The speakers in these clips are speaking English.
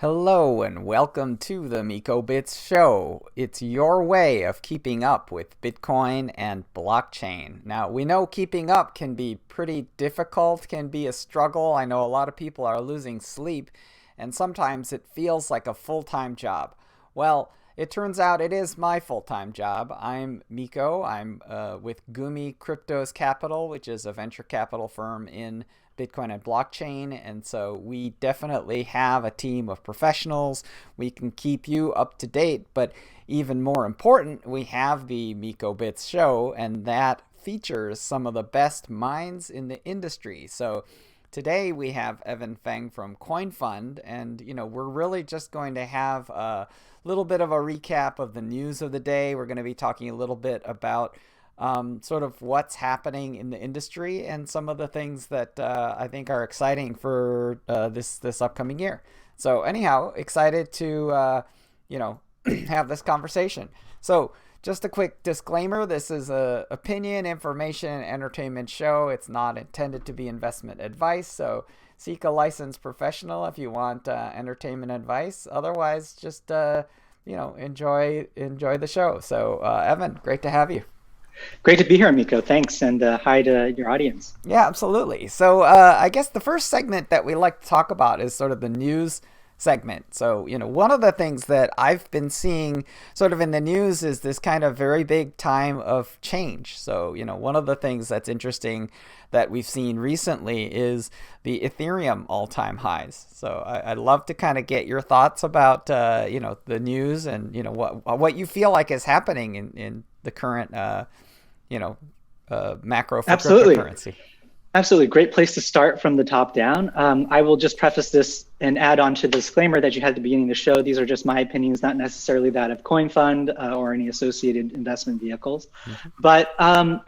Hello and welcome to the Miko Bits Show. It's your way of keeping up with Bitcoin and blockchain. Now, we know keeping up can be pretty difficult, can be a struggle. I know a lot of people are losing sleep, and sometimes it feels like a full-time job. Well, it turns out it is my full-time job. I'm Miko. I'm with Gumi Cryptos Capital, which is a venture capital firm in Bitcoin and blockchain. And so we definitely have a team of professionals. We can keep you up to date, but even more important, we have the Miko Bits show, and that features some of the best minds in the industry. So today we have Feng from CoinFund, and we're really just going to have a little bit of a recap of the news of the day. We're going to be talking a little bit about sort of what's happening in the industry and some of the things that I think are exciting for this upcoming year. So anyhow, excited to have this conversation. So just a quick disclaimer: this is a opinion, information, and entertainment show. It's not intended to be investment advice. So seek a licensed professional if you want entertainment advice. Otherwise, just enjoy the show. So Evan, great to have you. Great to be here, Miko. Thanks, and hi to your audience. Yeah, absolutely. So I guess the first segment that we like to talk about is sort of the news segment. So, one of the things that I've been seeing sort of in the news is this kind of very big time of change. So, one of the things that's interesting that we've seen recently is the Ethereum all-time highs. So I'd love to kind of get your thoughts about, the news and, what you feel like is happening in the current macro for cryptocurrency. Absolutely. Great place to start from the top down. I will just preface this and add on to the disclaimer that you had at the beginning of the show. These are just my opinions, not necessarily that of CoinFund or any associated investment vehicles. Mm-hmm. But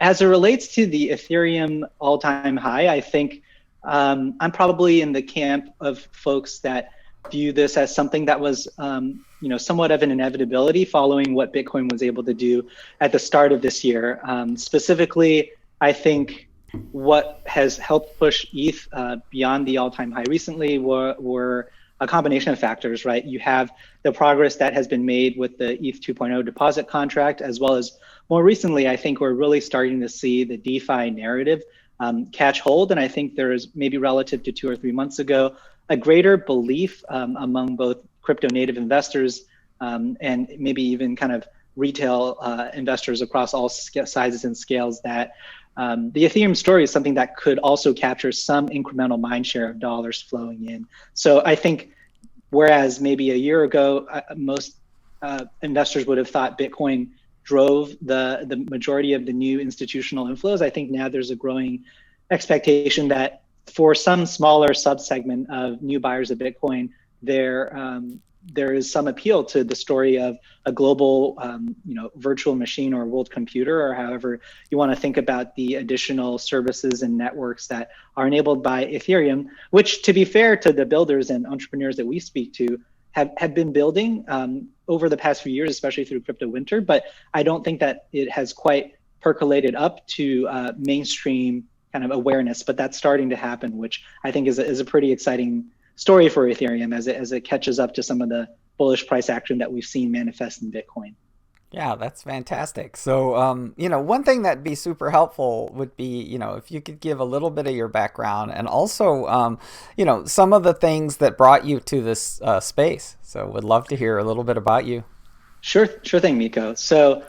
as it relates to the Ethereum all-time high, I think I'm probably in the camp of folks that view this as something that was somewhat of an inevitability following what Bitcoin was able to do at the start of this year. Specifically, I think what has helped push ETH beyond the all-time high recently were a combination of factors, right? You have the progress that has been made with the ETH 2.0 deposit contract, as well as more recently, I think we're really starting to see the DeFi narrative catch hold. And I think there is, maybe relative to 2 or 3 months ago, a greater belief among both crypto native investors and maybe even kind of retail investors across all sizes and scales that the Ethereum story is something that could also capture some incremental mind share of dollars flowing in. So I think whereas maybe a year ago, most investors would have thought Bitcoin drove the majority of the new institutional inflows, I think now there's a growing expectation that for some smaller subsegment of new buyers of Bitcoin, there is some appeal to the story of a global, virtual machine or world computer, or however you want to think about the additional services and networks that are enabled by Ethereum, which, to be fair to the builders and entrepreneurs that we speak to, have been building over the past few years, especially through crypto winter. But I don't think that it has quite percolated up to mainstream kind of awareness, but that's starting to happen, which I think is a pretty exciting story for Ethereum as it catches up to some of the bullish price action that we've seen manifest in Bitcoin. Yeah, that's fantastic. So, one thing that'd be super helpful would be, if you could give a little bit of your background and also, some of the things that brought you to this space. So would love to hear a little bit about you. Sure thing, Miko. So,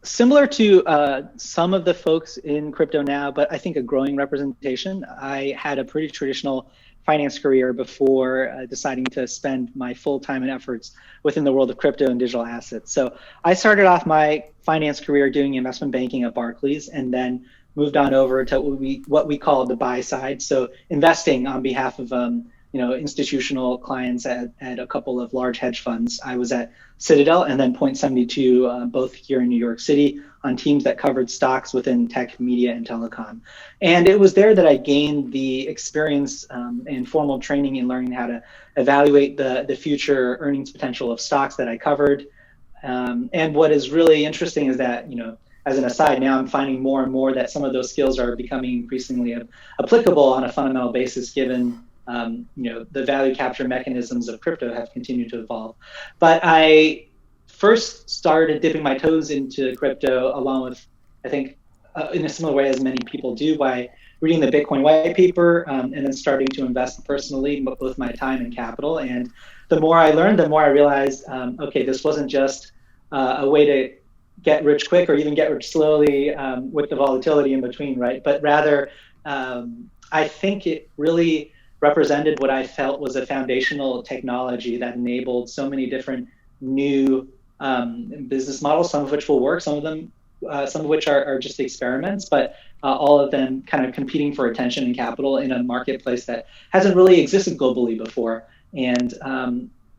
similar to some of the folks in crypto now, but I think a growing representation, I had a pretty traditional finance career before deciding to spend my full time and efforts within the world of crypto and digital assets. So I started off my finance career doing investment banking at Barclays, and then moved on over to what we call the buy side. So investing on behalf of institutional clients at a couple of large hedge funds. I was at Citadel and then Point72, both here in New York City, on teams that covered stocks within tech, media, and telecom. And it was there that I gained the experience and formal training in learning how to evaluate the future earnings potential of stocks that I covered. And what is really interesting is that, as an aside, now I'm finding more and more that some of those skills are becoming increasingly applicable on a fundamental basis, given the value capture mechanisms of crypto have continued to evolve. But I first started dipping my toes into crypto along with, I think, in a similar way as many people do, by reading the Bitcoin white paper, and then starting to invest personally, both my time and capital. And the more I learned, the more I realized, okay, this wasn't just a way to get rich quick or even get rich slowly, with the volatility in between, right? But rather, I think it really represented what I felt was a foundational technology that enabled so many different new business models, some of which will work, some of which are just experiments, but all of them kind of competing for attention and capital in a marketplace that hasn't really existed globally before. And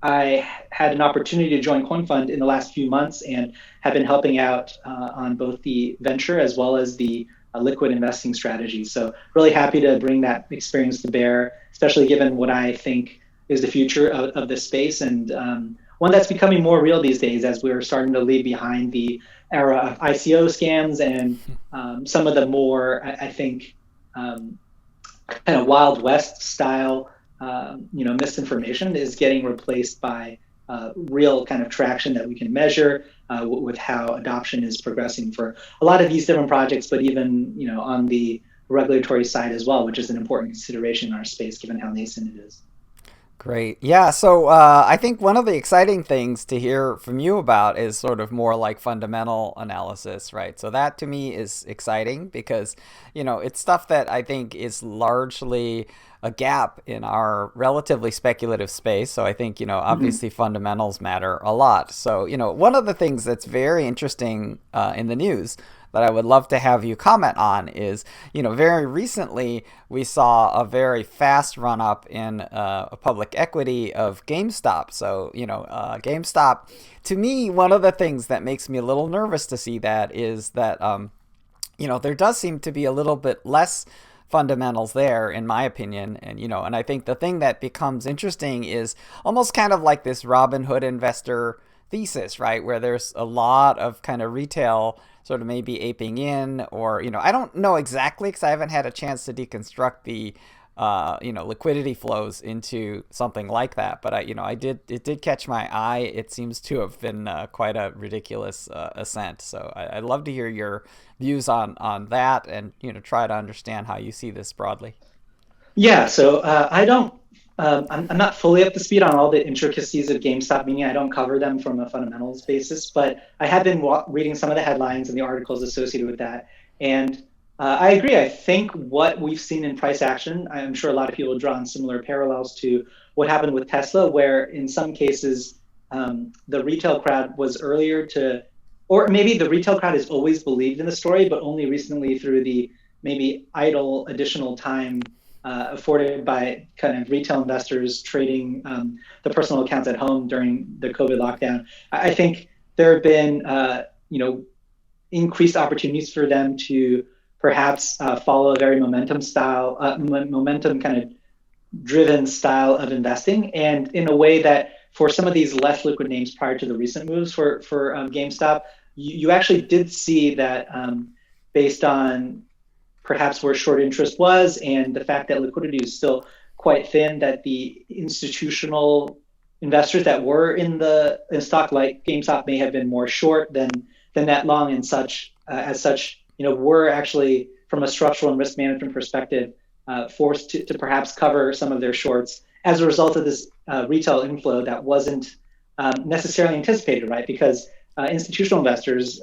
I had an opportunity to join CoinFund in the last few months and have been helping out on both the venture as well as the liquid investing strategy. So really happy to bring that experience to bear, especially given what I think is the future of this space, and one that's becoming more real these days as we're starting to leave behind the era of ICO scams and some of the more, I think, kind of Wild West style misinformation is getting replaced by real kind of traction that we can measure with how adoption is progressing for a lot of these different projects, but even on the regulatory side as well, which is an important consideration in our space given how nascent it is. Great. Yeah. So I think one of the exciting things to hear from you about is sort of more like fundamental analysis, right? So that to me is exciting because, it's stuff that I think is largely a gap in our relatively speculative space. So I think, obviously fundamentals matter a lot. So, one of the things that's very interesting in the news that I would love to have you comment on is, very recently we saw a very fast run up in a public equity of Gamestop. So, Gamestop, to me, one of the things that makes me a little nervous to see that is that, there does seem to be a little bit less fundamentals there, in my opinion. And I think the thing that becomes interesting is almost kind of like this Robin Hood investor thesis, right? Where there's a lot of kind of retail sort of maybe aping in, or, I don't know exactly because I haven't had a chance to deconstruct the, liquidity flows into something like that. But it did catch my eye. It seems to have been quite a ridiculous ascent. So I'd love to hear your views on that and, try to understand how you see this broadly. Yeah, so I'm not fully up to speed on all the intricacies of GameStop, meaning I don't cover them from a fundamentals basis, but I have been reading some of the headlines and the articles associated with that. And I agree. I think what we've seen in price action, I'm sure a lot of people have drawn similar parallels to what happened with Tesla, where in some cases, the retail crowd was earlier to, or maybe the retail crowd has always believed in the story, but only recently through the maybe idle additional time afforded by kind of retail investors trading the personal accounts at home during the COVID lockdown. I think there have been, increased opportunities for them to perhaps follow a very momentum kind of driven style of investing, and in a way that for some of these less liquid names prior to the recent moves for GameStop, you actually did see that based on perhaps where short interest was and the fact that liquidity is still quite thin, that the institutional investors that were in stock like GameStop may have been more short than net long, and as such, were actually from a structural and risk management perspective forced to perhaps cover some of their shorts as a result of this retail inflow that wasn't necessarily anticipated, right? Because institutional investors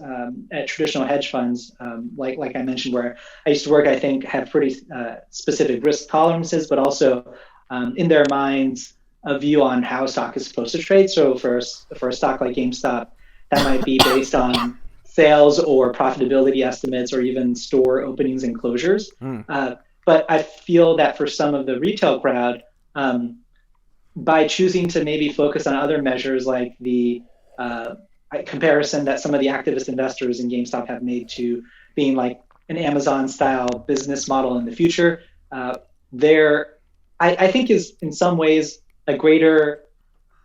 at traditional hedge funds, like I mentioned, where I used to work, I think have pretty specific risk tolerances, but also in their minds a view on how stock is supposed to trade. So for a stock like GameStop, that might be based on sales or profitability estimates or even store openings and closures. But I feel that for some of the retail crowd, by choosing to maybe focus on other measures like the comparison that some of the activist investors in GameStop have made to being like an Amazon style business model in the future, I think is in some ways a greater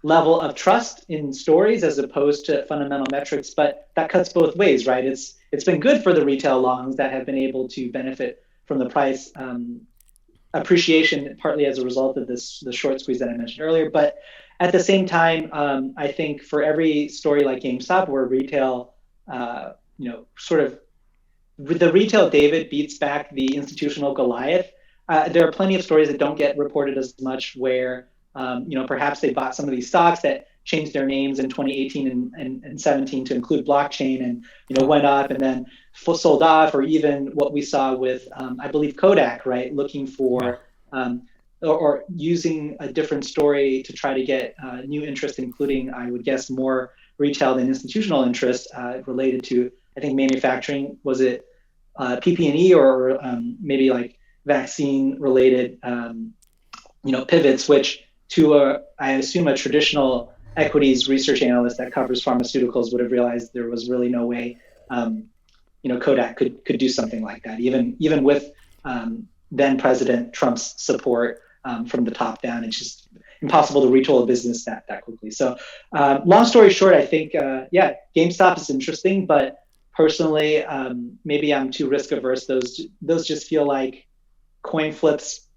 level of trust in stories as opposed to fundamental metrics, but that cuts both ways, right? It's been good for the retail longs that have been able to benefit from the price appreciation partly as a result of the short squeeze that I mentioned earlier. But at the same time, I think for every story like GameStop where retail, sort of the retail David beats back the institutional Goliath, there are plenty of stories that don't get reported as much where, perhaps they bought some of these stocks that changed their names in 2018 and 17 to include blockchain and, went up and then sold off, or even what we saw with, I believe, Kodak, right? Looking Yeah. for, or using a different story to try to get new interest, including, I would guess, more retail than institutional interest related to, I think, manufacturing. Was it PP&E or maybe like vaccine related, pivots, which I assume a traditional equities research analyst that covers pharmaceuticals would have realized there was really no way, Kodak could do something like that, even with then President Trump's support from the top down. It's just impossible to retool a business that quickly. So, long story short, I think, GameStop is interesting, but personally, maybe I'm too risk averse. Those just feel like coin flips,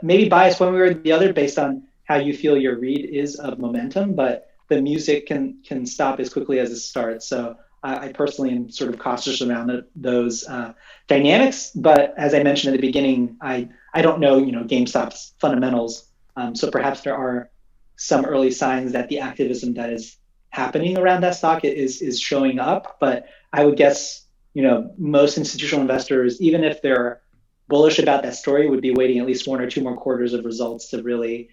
maybe biased one way or the other based on how you feel your read is of momentum, but the music can stop as quickly as it starts. So I personally am sort of cautious around those dynamics. But as I mentioned at the beginning, I don't know, GameStop's fundamentals. So perhaps there are some early signs that the activism that is happening around that stock is showing up. But I would guess, most institutional investors, even if they're bullish about that story, would be waiting at least 1 or 2 more quarters of results to really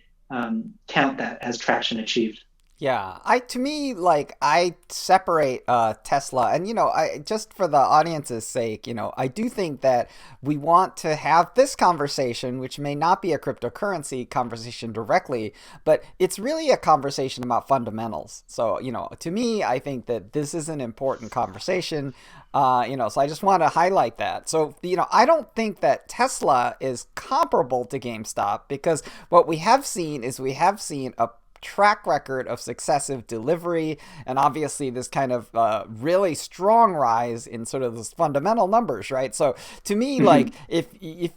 count that as traction achieved. Yeah, to me, like, I separate Tesla, and I just for the audience's sake, I do think that we want to have this conversation, which may not be a cryptocurrency conversation directly, but it's really a conversation about fundamentals. So, to me, I think that this is an important conversation. So I just want to highlight that. So, I don't think that Tesla is comparable to GameStop, because what we have seen is a track record of successive delivery, and obviously this kind of really strong rise in sort of those fundamental numbers, right? So to me, like, if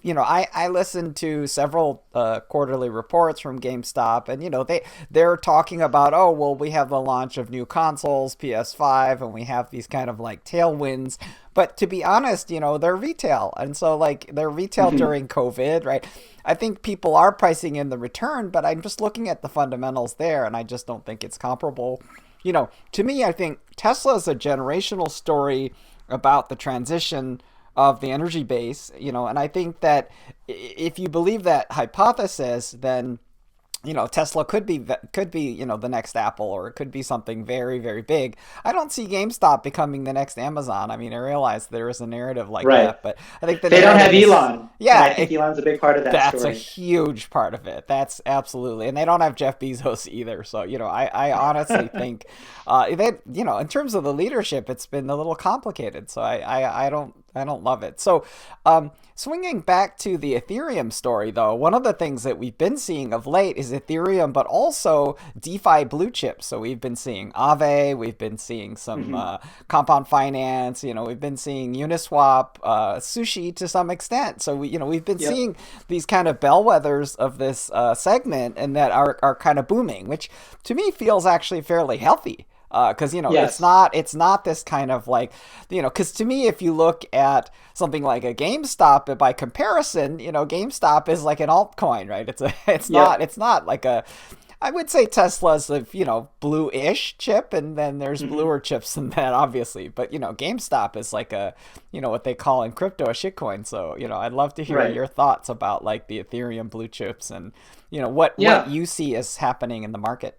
I listened to several quarterly reports from GameStop, and they're talking about, oh well, we have the launch of new consoles, PS5, and we have these kind of like tailwinds. But to be honest, they're retail. And so, like, they're retail during COVID, right? I think people are pricing in the return, but I'm just looking at the fundamentals there, and I just don't think it's comparable. To me, I think Tesla is a generational story about the transition of the energy base, and I think that if you believe that hypothesis, then Tesla could be the next Apple, or it could be something very, very big. I don't see GameStop becoming the next Amazon. I mean, I realize there is a narrative like Right. that, but I think the They don't have narrative is, Elon, and I yeah, think Elon's a big part of that that's a story. huge part of it. That's absolutely, and they don't have Jeff Bezos either. So I honestly think in terms of the leadership, it's been a little complicated. So I don't love it. So swinging back to the Ethereum story, though, one of the things that we've been seeing of late is Ethereum, but also DeFi blue chips. So we've been seeing Aave, we've been seeing some Compound Finance, we've been seeing Uniswap, Sushi to some extent. So we've been Yep. seeing these kind of bellwethers of this segment, and that are kind of booming, which to me feels actually fairly healthy. Because Yes. it's not this kind of like, because to me, if you look at something like a GameStop, by comparison, GameStop is like an altcoin, right? Yep. It's not like a, I would say Tesla's a blue-ish chip, and then there's hmm bluer chips than that, obviously. But GameStop is like a, what they call in crypto a shitcoin. So I'd love to hear Right. your thoughts about like the Ethereum blue chips, and what Yeah. you see as happening in the market.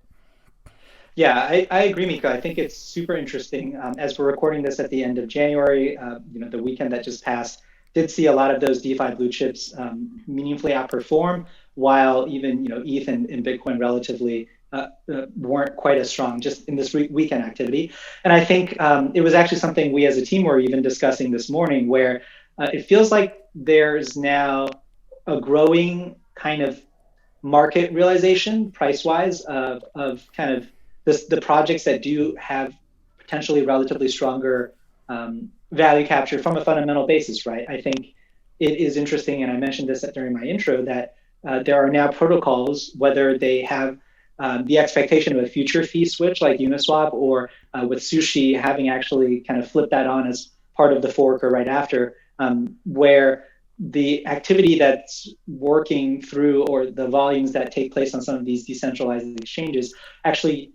Yeah, I agree, Mika. I think it's super interesting. As we're recording this at the end of January, the weekend that just passed did see a lot of those DeFi blue chips meaningfully outperform, while even ETH and Bitcoin relatively weren't quite as strong just in this weekend activity. And I think it was actually something we as a team were even discussing this morning, where it feels like there's now a growing kind of market realization price wise of kind of the projects that do have potentially relatively stronger value capture from a fundamental basis, right? I think it is interesting, and I mentioned this during my intro, that there are now protocols, whether they have the expectation of a future fee switch like Uniswap, or with Sushi having actually kind of flipped that on as part of the fork or right after, where the activity that's working through, or the volumes that take place on some of these decentralized exchanges, actually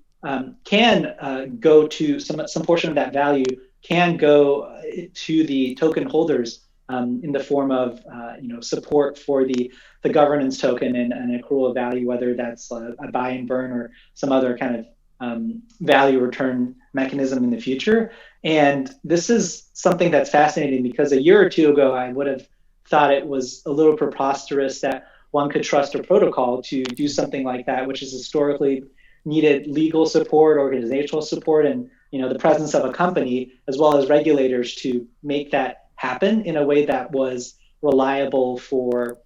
can go to some portion of that value can go to the token holders in the form of support for the governance token and an accrual of value, whether that's a buy and burn or some other kind of value return mechanism in the future. And this is something that's fascinating, because a year or two ago, I would have thought it was a little preposterous that one could trust a protocol to do something like that, which is historically needed legal support, organizational support, and the presence of a company as well as regulators to make that happen in a way that was reliable for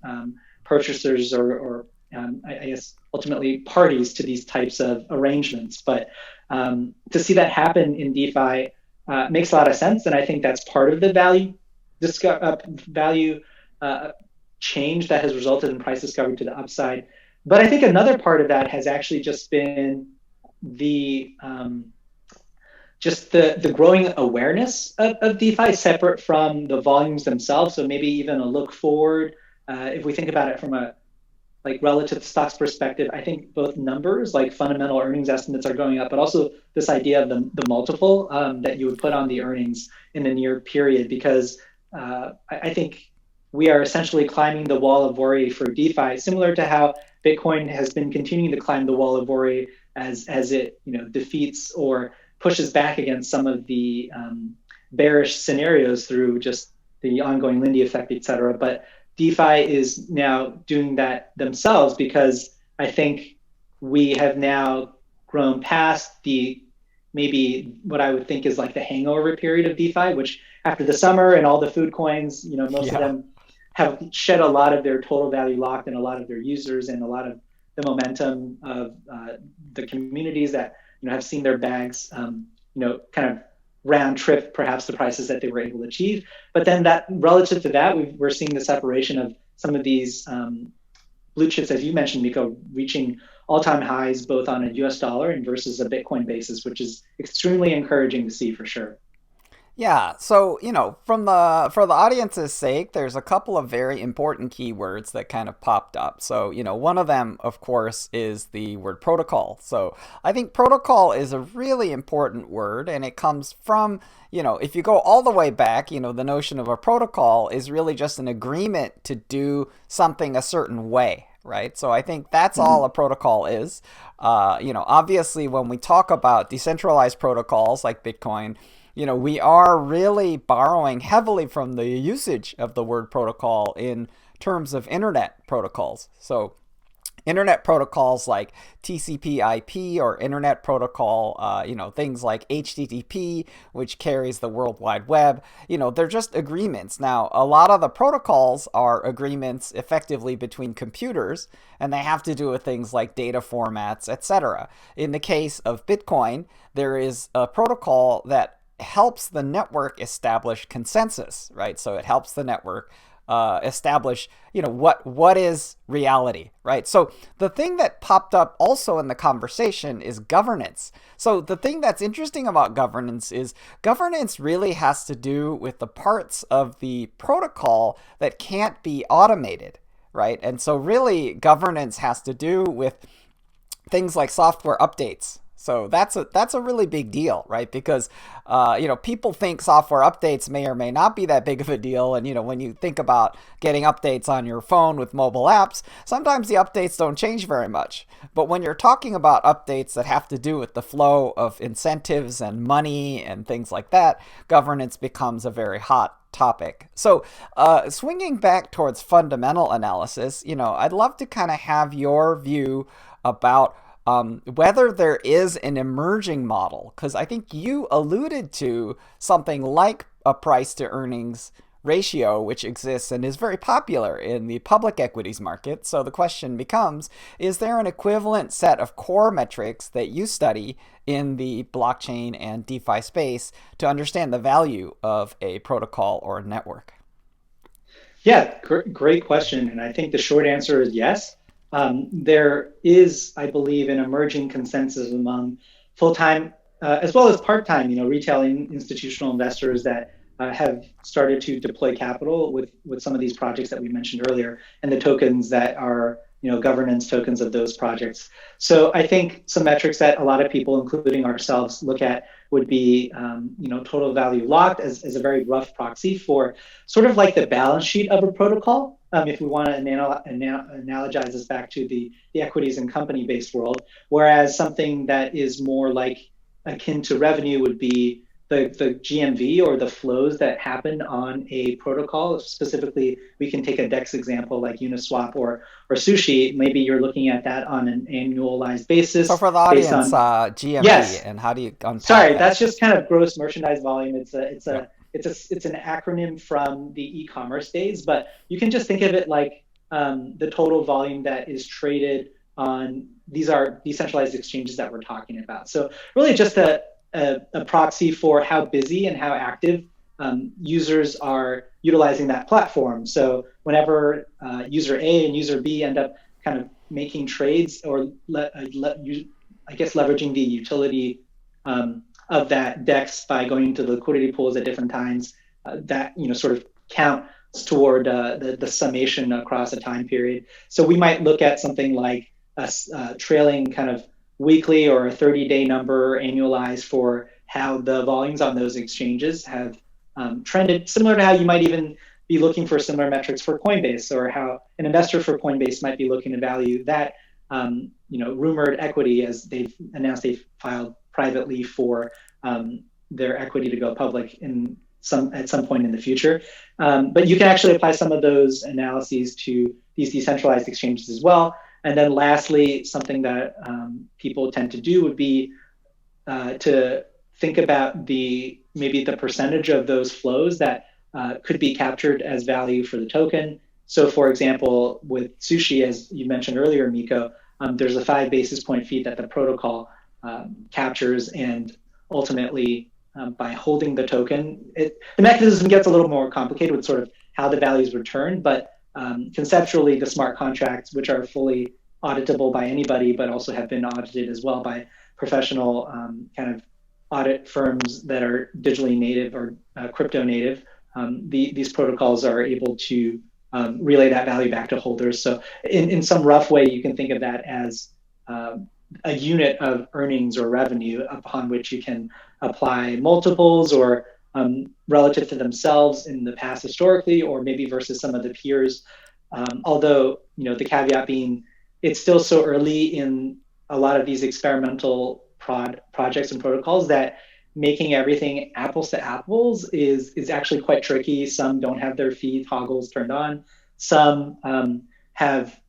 purchasers or I guess ultimately parties to these types of arrangements. But to see that happen in DeFi makes a lot of sense, and I think that's part of the value change that has resulted in price discovery to the upside. But I think another part of that has actually just been the the growing awareness of DeFi, separate from the volumes themselves. So maybe even a look forward. If we think about it from a relative stocks perspective, I think both numbers like fundamental earnings estimates are going up, but also this idea of the multiple that you would put on the earnings in the near period, because I think we are essentially climbing the wall of worry for DeFi, similar to how Bitcoin has been continuing to climb the wall of worry as it defeats or pushes back against some of the bearish scenarios through just the ongoing Lindy effect, et cetera. But DeFi is now doing that themselves, because I think we have now grown past the maybe what I would think is like the hangover period of DeFi, which after the summer and all the food coins, most of them have shed a lot of their total value locked, and a lot of their users, and a lot of the momentum of the communities that have seen their bags kind of round trip perhaps the prices that they were able to achieve. But then that relative to that, we're seeing the separation of some of these blue chips, as you mentioned, Miko, reaching all-time highs both on a US dollar and versus a Bitcoin basis, which is extremely encouraging to see for sure. Yeah, so, from for the audience's sake, there's a couple of very important keywords that kind of popped up. So, one of them, of course, is the word protocol. So, I think protocol is a really important word, and it comes from, if you go all the way back, the notion of a protocol is really just an agreement to do something a certain way. Right. So I think that's all a protocol is. Obviously, when we talk about decentralized protocols like Bitcoin, we are really borrowing heavily from the usage of the word protocol in terms of internet protocols. So internet protocols like TCP/IP or internet protocol, things like HTTP, which carries the World Wide Web, they're just agreements. Now, a lot of the protocols are agreements effectively between computers, and they have to do with things like data formats, etc. In the case of Bitcoin, there is a protocol that helps the network establish consensus, right? So it helps the network establish, what is reality, right? So the thing that popped up also in the conversation is governance. So the thing that's interesting about governance is governance really has to do with the parts of the protocol that can't be automated, right? And so really governance has to do with things like software updates. So that's a really big deal, right? Because people think software updates may or may not be that big of a deal, and when you think about getting updates on your phone with mobile apps, sometimes the updates don't change very much. But when you're talking about updates that have to do with the flow of incentives and money and things like that, governance becomes a very hot topic. So swinging back towards fundamental analysis, I'd love to kind of have your view about whether there is an emerging model, because I think you alluded to something like a price to earnings ratio, which exists and is very popular in the public equities market. So the question becomes, is there an equivalent set of core metrics that you study in the blockchain and DeFi space to understand the value of a protocol or a network? Yeah, great question. And I think the short answer is yes. There is, I believe, an emerging consensus among full-time as well as part-time, retail institutional investors that have started to deploy capital with some of these projects that we mentioned earlier, and the tokens that are, governance tokens of those projects. So I think some metrics that a lot of people, including ourselves, look at would be, total value locked as a very rough proxy for sort of like the balance sheet of a protocol. If we want to analogize this back to the equities and company-based world, whereas something that is more like akin to revenue would be the GMV or the flows that happen on a protocol. Specifically, we can take a DEX example like Uniswap or Sushi. Maybe you're looking at that on an annualized So basis for the based audience, on, GMV, yes, and how do you unpack sorry, that? that's just kind of gross merchandise volume. Yep. It's an acronym from the e-commerce days, but you can just think of it like the total volume that is traded on, these are decentralized exchanges that we're talking about. So really just a proxy for how busy and how active users are utilizing that platform. So whenever user A and user B end up kind of making trades or I guess leveraging the utility of that DEX by going to the liquidity pools at different times, that sort of counts toward the summation across a time period. So we might look at something like a trailing kind of weekly or a 30-day number annualized for how the volumes on those exchanges have trended, similar to how you might even be looking for similar metrics for Coinbase, or how an investor for Coinbase might be looking to value that rumored equity, as they've announced they've filed privately for their equity to go public at some point in the future. But you can actually apply some of those analyses to these decentralized exchanges as well. And then lastly, something that people tend to do would be to think about maybe the percentage of those flows that could be captured as value for the token. So for example, with Sushi, as you mentioned earlier, Miko, there's a 5 basis point fee that the protocol captures, and ultimately by holding the token, the mechanism gets a little more complicated with sort of how the value is returned, but conceptually the smart contracts, which are fully auditable by anybody, but also have been audited as well by professional kind of audit firms that are digitally native or crypto native, these protocols are able to relay that value back to holders. So in some rough way, you can think of that as a unit of earnings or revenue upon which you can apply multiples or relative to themselves in the past historically, or maybe versus some of the peers. Although, the caveat being, it's still so early in a lot of these experimental projects and protocols that making everything apples to apples is actually quite tricky. Some don't have their fee toggles turned on. Some have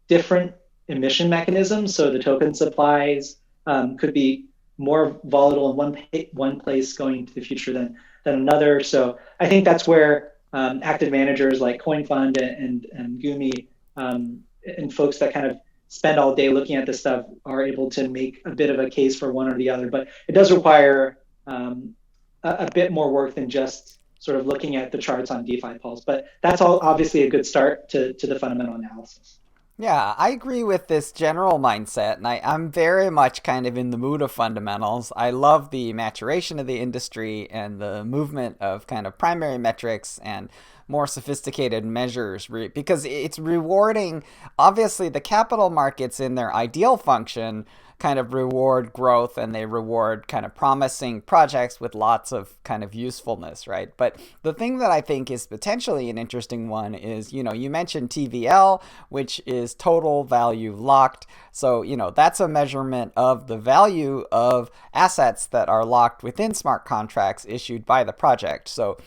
different emission mechanisms. So the token supplies could be more volatile in one place going into the future than another. So I think that's where active managers like CoinFund and Gumi and folks that kind of spend all day looking at this stuff are able to make a bit of a case for one or the other. But it does require a bit more work than just sort of looking at the charts on DeFi Pulse. But that's all obviously a good start to the fundamental analysis. Yeah, I agree with this general mindset, and I'm very much kind of in the mood of fundamentals. I love the maturation of the industry and the movement of kind of primary metrics and more sophisticated measures because it's rewarding. Obviously, the capital markets in their ideal function kind of reward growth, and they reward kind of promising projects with lots of kind of usefulness, right? But the thing that I think is potentially an interesting one is, you mentioned TVL, which is total value locked. So, that's a measurement of the value of assets that are locked within smart contracts issued by the project. So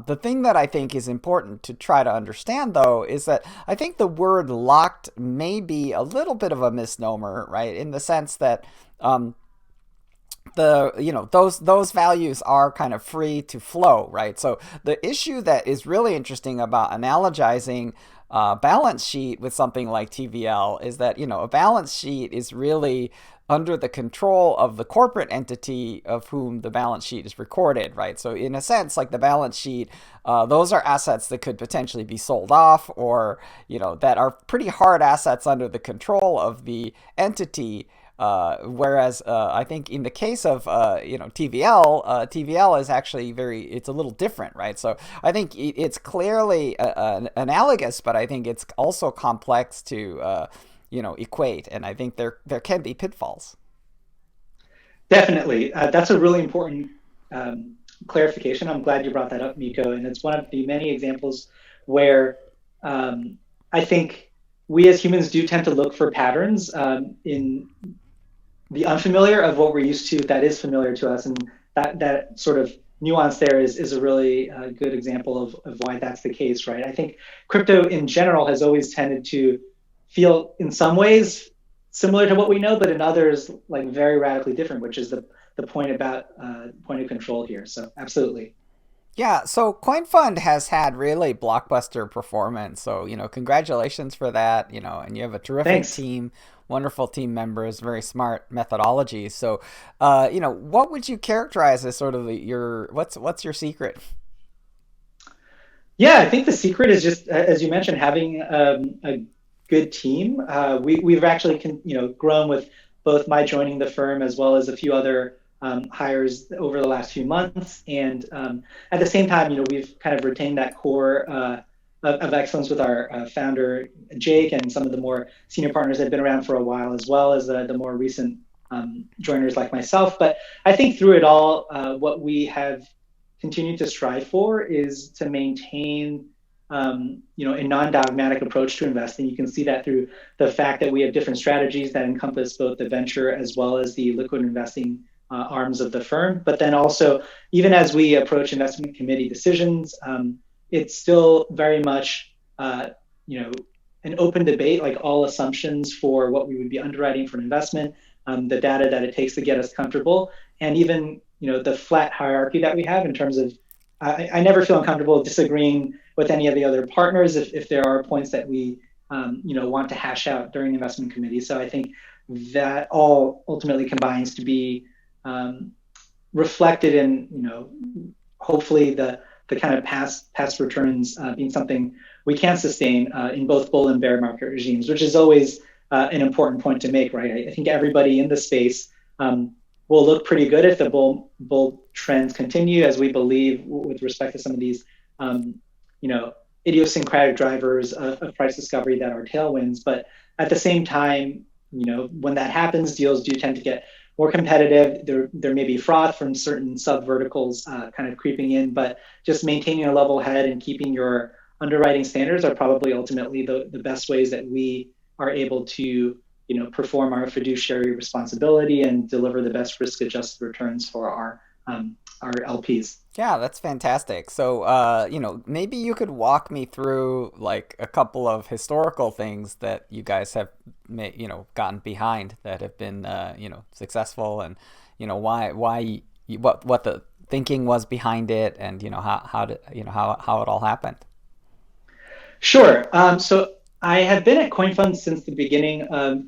the thing that I think is important to try to understand, though, is that I think the word locked may be a little bit of a misnomer, right? In the sense that those values are kind of free to flow, right? So the issue that is really interesting about analogizing balance sheet with something like TVL is that, a balance sheet is really under the control of the corporate entity of whom the balance sheet is recorded, right? So in a sense, like the balance sheet, those are assets that could potentially be sold off, or that are pretty hard assets under the control of the entity. Whereas I think in the case of TVL, TVL is actually it's a little different, right? So I think it's clearly analogous, but I think it's also complex to equate, and I think there can be pitfalls. Definitely. That's a really important clarification. I'm glad you brought that up, Miko. And it's one of the many examples where I think we as humans do tend to look for patterns in the unfamiliar of what we're used to that is familiar to us. And that sort of nuance there is a really good example of why that's the case, right? I think crypto in general has always tended to feel in some ways similar to what we know, but in others like very radically different, which is the point about point of control here. So absolutely. Yeah, so CoinFund has had really blockbuster performance. So, congratulations for that, and you have a terrific Thanks. team, wonderful team members, very smart methodology. So, what would you characterize as sort of what's your secret? Yeah, I think the secret is just, as you mentioned, having a good team. We've actually grown with both my joining the firm as well as a few other hires over the last few months, and at the same time, we've kind of retained that core of excellence with our founder Jake and some of the more senior partners that have been around for a while, as well as the more recent joiners like myself. But I think through it all, what we have continued to strive for is to maintain a non-dogmatic approach to investing. You can see that through the fact that we have different strategies that encompass both the venture as well as the liquid investing arms of the firm. But then also, even as we approach investment committee decisions, it's still very much, an open debate, like all assumptions for what we would be underwriting for an investment, the data that it takes to get us comfortable, and even, the flat hierarchy that we have in terms of, I never feel uncomfortable disagreeing with any of the other partners if there are points that we want to hash out during the investment committee. So I think that all ultimately combines to be reflected in hopefully the kind of past returns being something we can sustain in both bull and bear market regimes, which is always an important point to make, right? I think everybody in the space will look pretty good if the bull trends continue, as we believe with respect to some of these idiosyncratic drivers of price discovery that are tailwinds. But at the same time, when that happens, deals do tend to get more competitive. There may be froth from certain sub verticals kind of creeping in, but just maintaining a level head and keeping your underwriting standards are probably ultimately the best ways that we are able to perform our fiduciary responsibility and deliver the best risk-adjusted returns for our LPs. Yeah, that's fantastic. So, maybe you could walk me through like a couple of historical things that you guys have, gotten behind that have been, successful, and what the thinking was behind it, and how it all happened. Sure. So I have been at CoinFund since the beginning of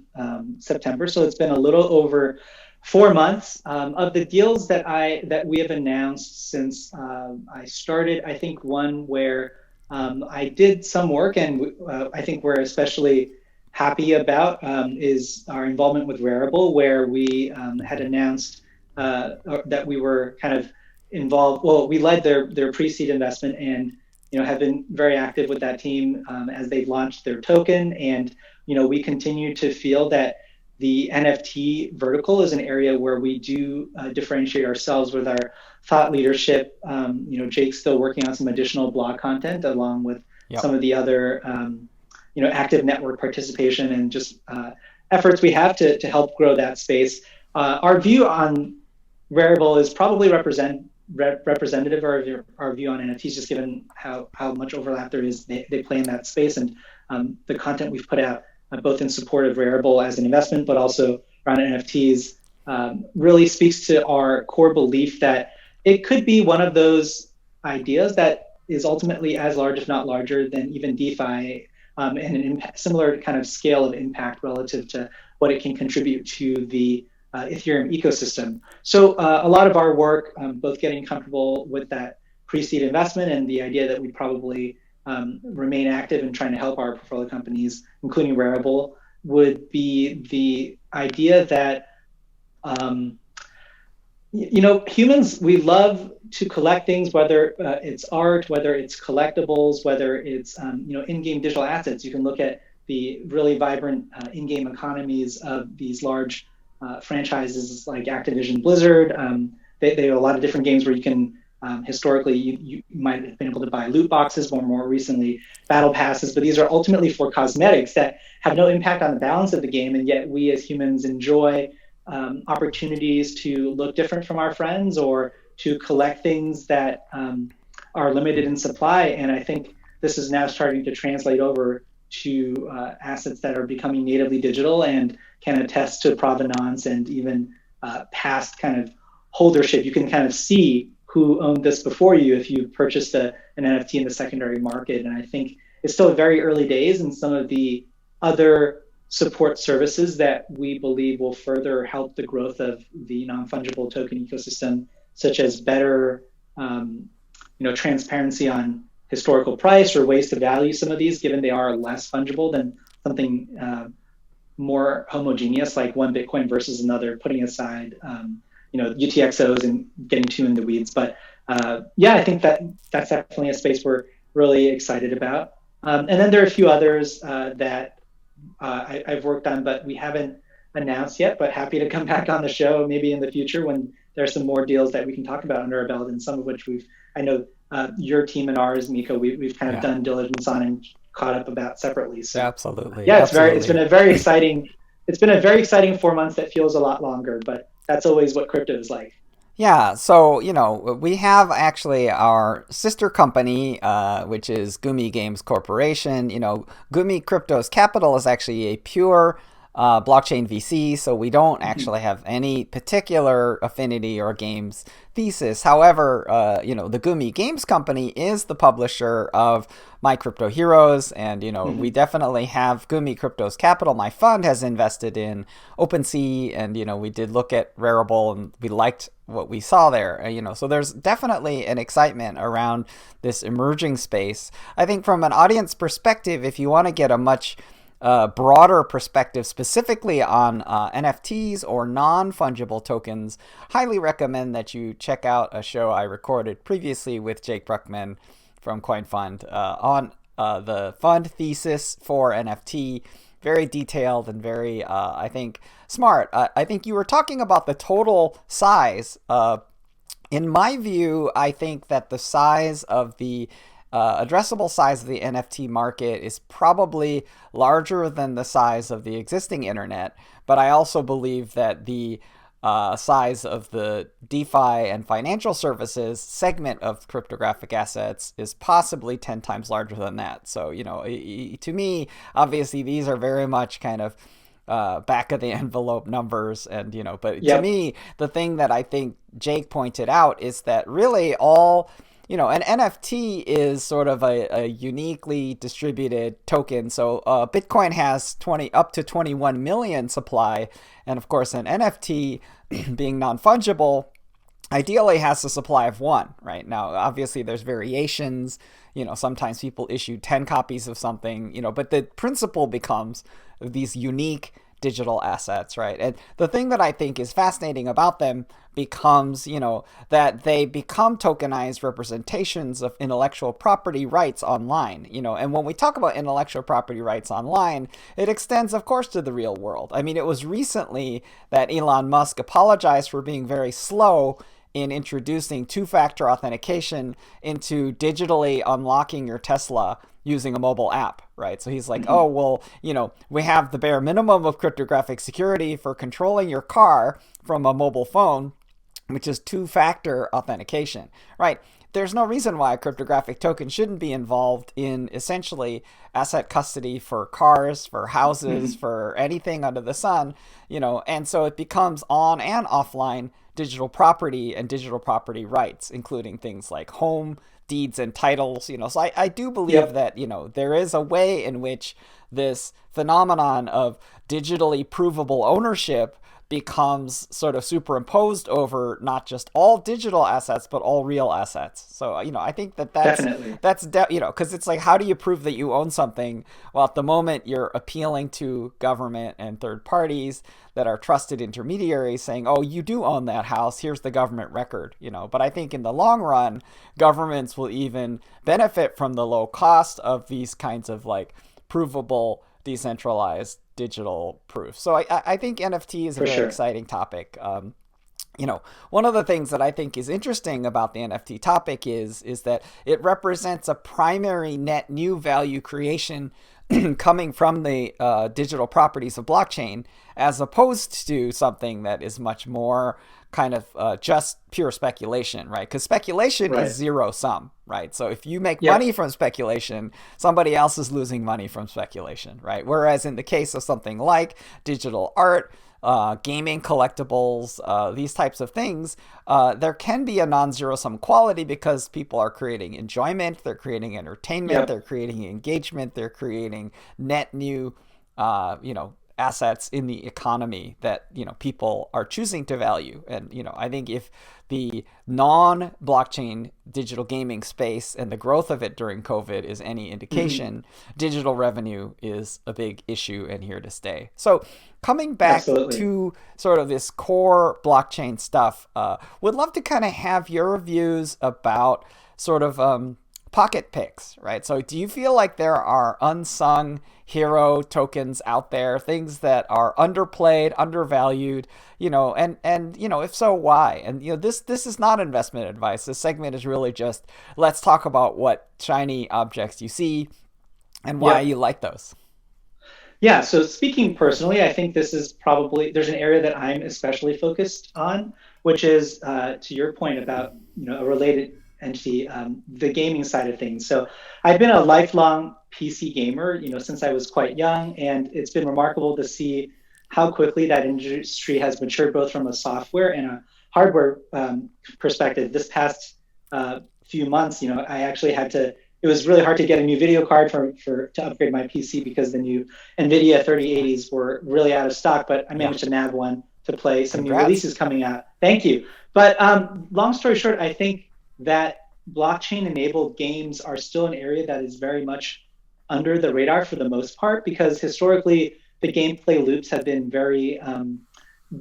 September, so it's been a little over 4 months. Of the deals that we have announced since I started, I think one where I did some work and I think we're especially happy about is our involvement with Rarible, where we had announced that we were kind of involved. Well, we led their pre-seed investment and have been very active with that team as they've launched their token. And we continue to feel that the NFT vertical is an area where we do differentiate ourselves with our thought leadership. Jake's still working on some additional blog content along with some of the other, active network participation and just efforts we have to help grow that space. Our view on Rarible is probably representative of our view on NFTs, just given how much overlap there is. They play in that space, and the content we've put out both in support of Rarible as an investment, but also around NFTs, really speaks to our core belief that it could be one of those ideas that is ultimately as large, if not larger, than even DeFi, and similar kind of scale of impact relative to what it can contribute to the Ethereum ecosystem. So a lot of our work, both getting comfortable with that pre-seed investment and the idea that we probably remain active in trying to help our portfolio companies, including Rarible, would be the idea that humans, we love to collect things, whether it's art, whether it's collectibles, whether it's in-game digital assets. You can look at the really vibrant in-game economies of these large franchises like Activision Blizzard. They have a lot of different games where you can historically you might have been able to buy loot boxes, or more recently battle passes, but these are ultimately for cosmetics that have no impact on the balance of the game, and yet we as humans enjoy opportunities to look different from our friends or to collect things that are limited in supply. And I think this is now starting to translate over to assets that are becoming natively digital and can attest to provenance and even past kind of holdership. You can kind of see who owned this before you if you purchased an NFT in the secondary market. And I think it's still very early days, and some of the other support services that we believe will further help the growth of the non-fungible token ecosystem, such as better transparency on historical price or ways to value some of these, given they are less fungible than something more homogeneous like one Bitcoin versus another, putting aside UTXOs and getting too in the weeds. But I think that's definitely a space we're really excited about. And then there are a few others that I've worked on, but we haven't announced yet, but happy to come back on the show maybe in the future when there's some more deals that we can talk about under our belt, and some of which I know your team and ours, Miko, we've kind of done diligence on and caught up about separately. So absolutely. It's been a very exciting 4 months that feels a lot longer, but that's always what crypto is like. Yeah, so, we have actually our sister company, which is Gumi Games Corporation. Gumi Crypto's capital is actually a pure blockchain VC, so we don't actually have any particular affinity or games thesis. However, the Gumi Games Company is the publisher of My Crypto Heroes, and, we definitely have Gumi Crypto's capital. My fund has invested in OpenSea, and, we did look at Rarible, and we liked what we saw there. So there's definitely an excitement around this emerging space. I think from an audience perspective, if you want to get a much broader perspective specifically on NFTs or non-fungible tokens, highly recommend that you check out a show I recorded previously with Jake Bruckman from CoinFund on the fund thesis for NFT. Very detailed and very, I think, smart. I think you were talking about the total size. In my view, I think that the size of the addressable size of the NFT market is probably larger than the size of the existing internet, but I also believe that the size of the DeFi and financial services segment of cryptographic assets is possibly 10 times larger than that. So, to me, obviously, these are very much kind of back of the envelope numbers, and but to me, the thing that I think Jake pointed out is that really all an NFT is sort of a uniquely distributed token. So Bitcoin has up to 21 million supply, and of course an NFT being non-fungible ideally has a supply of one. Right now, obviously there's variations. Sometimes people issue 10 copies of something. But the principle becomes these unique digital assets, right? And the thing that I think is fascinating about them becomes, that they become tokenized representations of intellectual property rights online, and when we talk about intellectual property rights online, it extends, of course, to the real world. I mean, it was recently that Elon Musk apologized for being very slow in introducing two-factor authentication into digitally unlocking your Tesla using a mobile app, right? So he's like, oh, well, we have the bare minimum of cryptographic security for controlling your car from a mobile phone, which is two-factor authentication, right? There's no reason why a cryptographic token shouldn't be involved in essentially asset custody for cars, for houses, for anything under the sun, and so it becomes on and offline digital property and digital property rights, including things like home, deeds and titles. So I do believe Yep. that, there is a way in which this phenomenon of digitally provable ownership becomes sort of superimposed over not just all digital assets but all real assets. So I think that Definitely. because it's like, how do you prove that you own something? Well, at the moment you're appealing to government and third parties that are trusted intermediaries saying, oh, you do own that house, here's the government record. But I think in the long run, governments will even benefit from the low cost of these kinds of like provable decentralized digital proof. So I think NFT is a For very sure. exciting topic. One of the things that I think is interesting about the NFT topic is that it represents a primary net new value creation coming from the digital properties of blockchain, as opposed to something that is much more kind of just pure speculation, right? Because speculation is Right. zero sum, right? So if you make money Yep. from speculation, somebody else is losing money from speculation, right? Whereas in the case of something like digital art, gaming collectibles, these types of things, there can be a non-zero sum quality because people are creating enjoyment, they're creating entertainment, they're Yep. creating engagement, they're creating net new, assets in the economy that people are choosing to value. And I think if the non-blockchain digital gaming space and the growth of it during COVID is any Hmm. indication, digital revenue is a big issue and here to stay. So coming back Absolutely. to sort of this core blockchain stuff, would love to kind of have your views about sort of pocket picks, right? So do you feel like there are unsung hero tokens out there, things that are underplayed, undervalued, and if so, why? And this is not investment advice. This segment is really just, let's talk about what shiny objects you see and why you Yep. like those. Yeah, so speaking personally, I think this is probably there's an area that I'm especially focused on, which is to your point about a related entity, the gaming side of things. So I've been a lifelong PC gamer, since I was quite young, and it's been remarkable to see how quickly that industry has matured, both from a software and a hardware perspective. This past few months, I actually had to. It was really hard to get a new video card for to upgrade my PC because the new NVIDIA 3080s were really out of stock, but I Yeah. managed to nab one to play some new Congrats. releases coming out. Thank you. But long story short, I think that blockchain enabled games are still an area that is very much under the radar for the most part because historically the gameplay loops have been very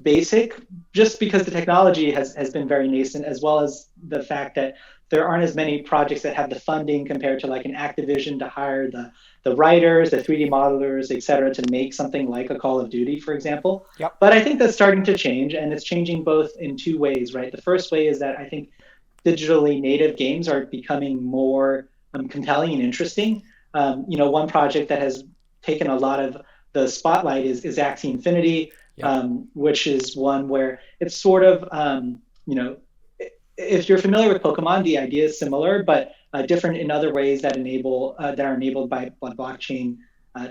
basic just because the technology has been very nascent, as well as the fact that there aren't as many projects that have the funding compared to like an Activision to hire the writers, the 3D modelers, et cetera, to make something like a Call of Duty, for example. Yep. But I think that's starting to change, and it's changing both in two ways, right? The first way is that I think digitally native games are becoming more compelling and interesting. One project that has taken a lot of the spotlight is Axie Infinity, Yep. which is one where it's sort of, if you're familiar with Pokemon, the idea is similar, but different in other ways that are enabled by blockchain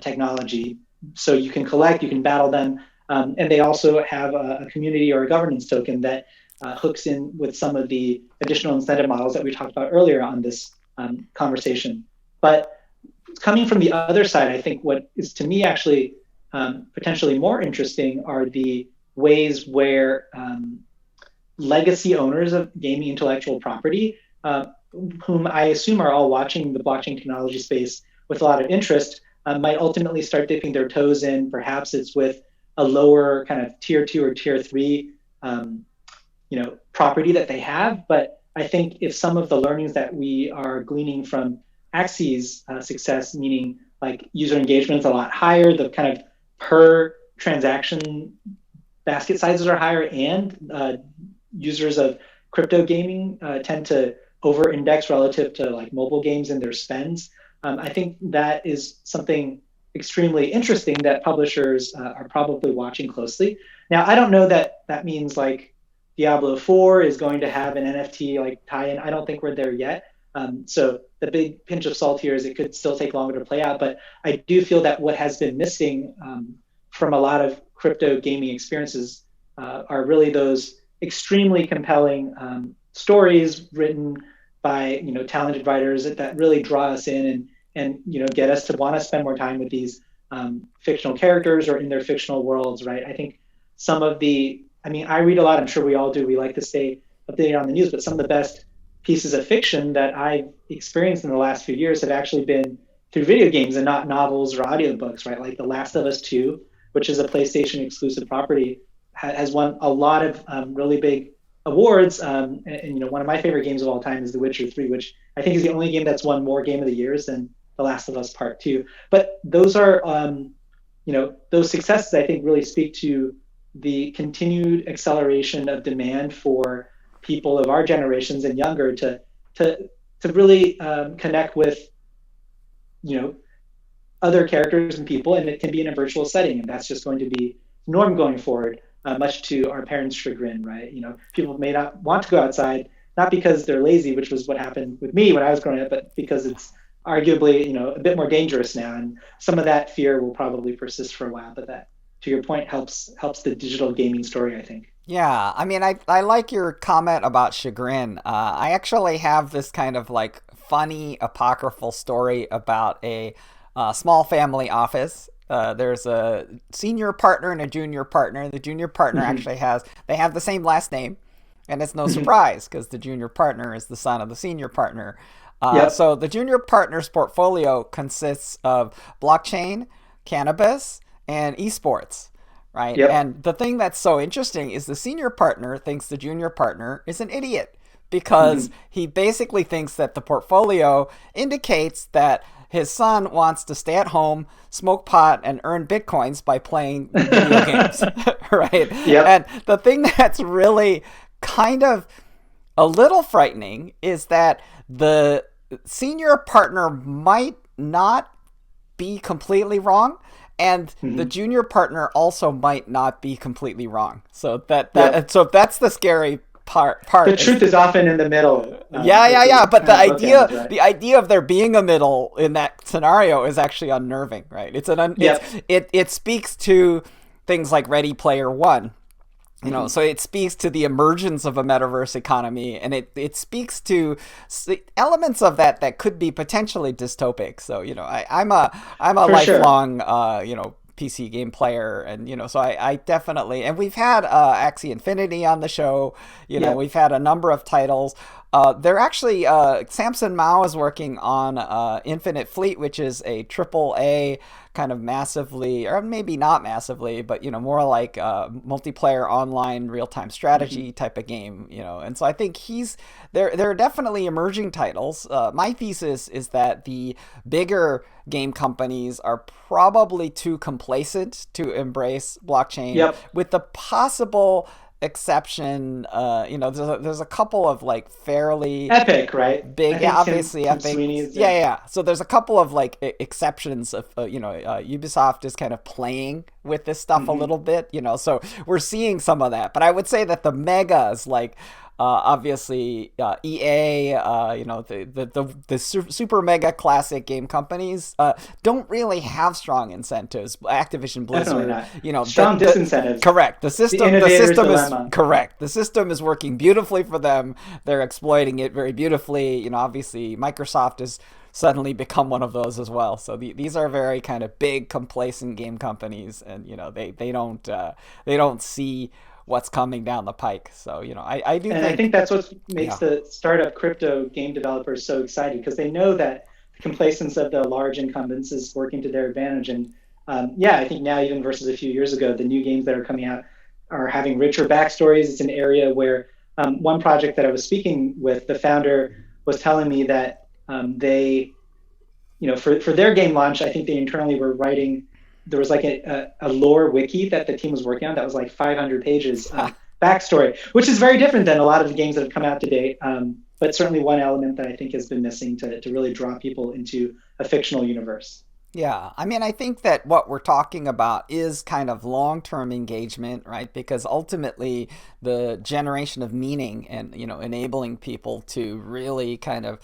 technology. So you can collect, you can battle them, and they also have a community or a governance token that hooks in with some of the additional incentive models that we talked about earlier on this conversation. But coming from the other side, I think what is to me actually potentially more interesting are the ways where legacy owners of gaming intellectual property, whom I assume are all watching the blockchain technology space with a lot of interest, might ultimately start dipping their toes in. Perhaps it's with a lower kind of tier two or tier three property that they have. But I think if some of the learnings that we are gleaning from Axie's success, meaning like user engagement is a lot higher, the kind of per transaction basket sizes are higher, and users of crypto gaming tend to over index relative to like mobile games and their spends. I think that is something extremely interesting that publishers are probably watching closely. Now, I don't know that that means like Diablo 4 is going to have an NFT like tie-in. I don't think we're there yet. So the big pinch of salt here is it could still take longer to play out. But I do feel that what has been missing from a lot of crypto gaming experiences are really those extremely compelling stories written by talented writers that really draw us in and get us to want to spend more time with these fictional characters or in their fictional worlds, right? I think some of I read a lot. I'm sure we all do. We like to stay updated on the news, but some of the best pieces of fiction that I've experienced in the last few years have actually been through video games and not novels or audiobooks, right? Like The Last of Us 2, which is a PlayStation exclusive property, has won a lot of really big awards. And one of my favorite games of all time is The Witcher 3, which I think is the only game that's won more Game of the Years than The Last of Us Part 2. But those are, those successes I think really speak to the continued acceleration of demand for people of our generations and younger to really connect with other characters and people, and it can be in a virtual setting, and that's just going to be norm going forward, much to our parents' chagrin, right? People may not want to go outside, not because they're lazy, which was what happened with me when I was growing up, but because it's arguably a bit more dangerous now, and some of that fear will probably persist for a while. But that, to your point, helps the digital gaming story, I think. Yeah, I like your comment about chagrin. I actually have this kind of like funny apocryphal story about a small family office. There's a senior partner and a junior partner. The junior partner actually they have the same last name, and it's no surprise because the junior partner is the son of the senior partner. So the junior partner's portfolio consists of blockchain, cannabis, and esports. Right. Yep. And the thing that's so interesting is the senior partner thinks the junior partner is an idiot because he basically thinks that the portfolio indicates that his son wants to stay at home, smoke pot, and earn bitcoins by playing video games. Right. Yep. And the thing that's really kind of a little frightening is that the senior partner might not be completely wrong. And the junior partner also might not be completely wrong. So so that's the scary part. The truth is often in the middle. Yeah. But right? the idea of there being a middle in that scenario is actually unnerving, right? It speaks to things like Ready Player One. So it speaks to the emergence of a metaverse economy, and it speaks to elements of that could be potentially dystopic. So I'm a For lifelong PC game player, and so I definitely, and we've had Axie Infinity on the show. We've had a number of titles. They're actually Samson Mao is working on Infinite Fleet, which is a triple A kind of massively, or maybe not massively, but more like multiplayer online real-time strategy type of game. And so I think there are definitely emerging titles. My thesis is that the bigger game companies are probably too complacent to embrace blockchain, with the possible exception. There's a couple of like fairly Epic, right? Big, obviously Epic. So there's a couple of like exceptions of Ubisoft is kind of playing with this stuff a little bit, so we're seeing some of that. But I would say that the megas like obviously EA, the super mega classic game companies don't really have strong incentives. Activision Blizzard, strong disincentives. Correct. The system is correct. The system is working beautifully for them. They're exploiting it very beautifully. Obviously Microsoft has suddenly become one of those as well. So these are very kind of big, complacent game companies, and they don't see what's coming down the pike. So I think that's what makes the startup crypto game developers so excited, because they know that the complacence of the large incumbents is working to their advantage. And I think now, even versus a few years ago, the new games that are coming out are having richer backstories. It's an area where one project that I was speaking with, the founder was telling me that they, for their game launch, I think they internally were writing, there was like a lore wiki that the team was working on that was like 500 pages backstory, which is very different than a lot of the games that have come out to date. But certainly one element that I think has been missing to really draw people into a fictional universe. Yeah, I think that what we're talking about is kind of long-term engagement, right? Because ultimately the generation of meaning and, enabling people to really kind of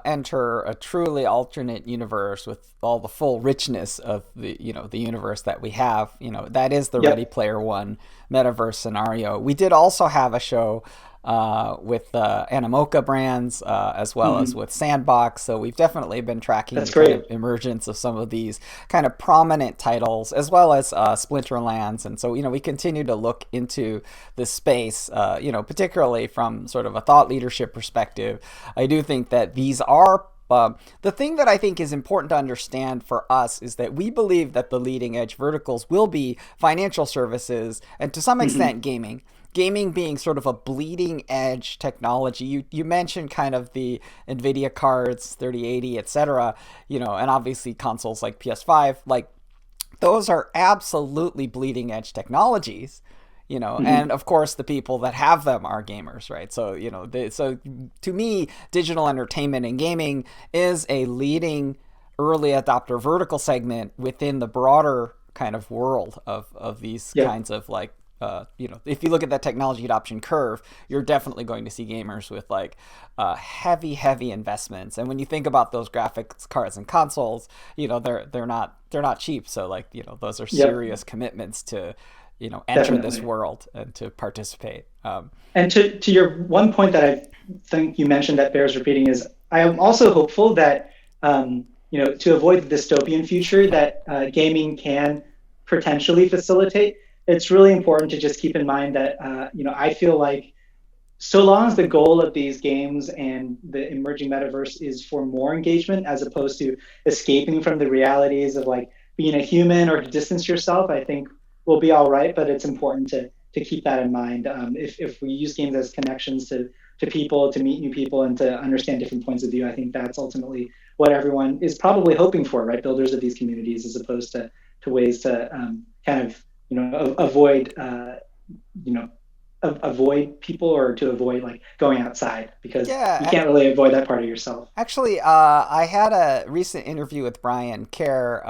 enter a truly alternate universe with all the full richness of the universe that we have. That is the Ready Player One metaverse scenario. We did also have a show with Animoca brands, as well as Mm-hmm. with Sandbox. So we've definitely been tracking That's the kind of great. emergence of some of these kind of prominent titles, as well as Splinterlands. And so, we continue to look into this space, particularly from sort of a thought leadership perspective. I do think that these are the thing that I think is important to understand for us is that we believe that the leading edge verticals will be financial services and to some Mm-hmm. extent gaming. Gaming being sort of a bleeding edge technology. You mentioned kind of the Nvidia cards, 3080, etc. And obviously consoles like PS5, like those are absolutely bleeding edge technologies. Mm-hmm. And of course the people that have them are gamers, right? So so to me, digital entertainment and gaming is a leading early adopter vertical segment within the broader kind of world of these Yep. kinds of like if you look at that technology adoption curve, you're definitely going to see gamers with like heavy investments. And when you think about those graphics cards and consoles, they're not cheap. So like those are Yep. serious commitments to enter this Definitely. world and to participate. And to your one point that I think you mentioned that bears repeating is I am also hopeful that to avoid the dystopian future that gaming can potentially facilitate. It's really important to just keep in mind that I feel like so long as the goal of these games and the emerging metaverse is for more engagement as opposed to escaping from the realities of like being a human or to distance yourself, I think we'll be all right. But it's important to keep that in mind. If we use games as connections to people, to meet new people, and to understand different points of view, I think that's ultimately what everyone is probably hoping for, right? Builders of these communities, as opposed to ways to kind of avoid you know avoid people or to avoid like going outside because you Yeah, can't really avoid that part of yourself. actually, I had a recent interview with Brian Kerr,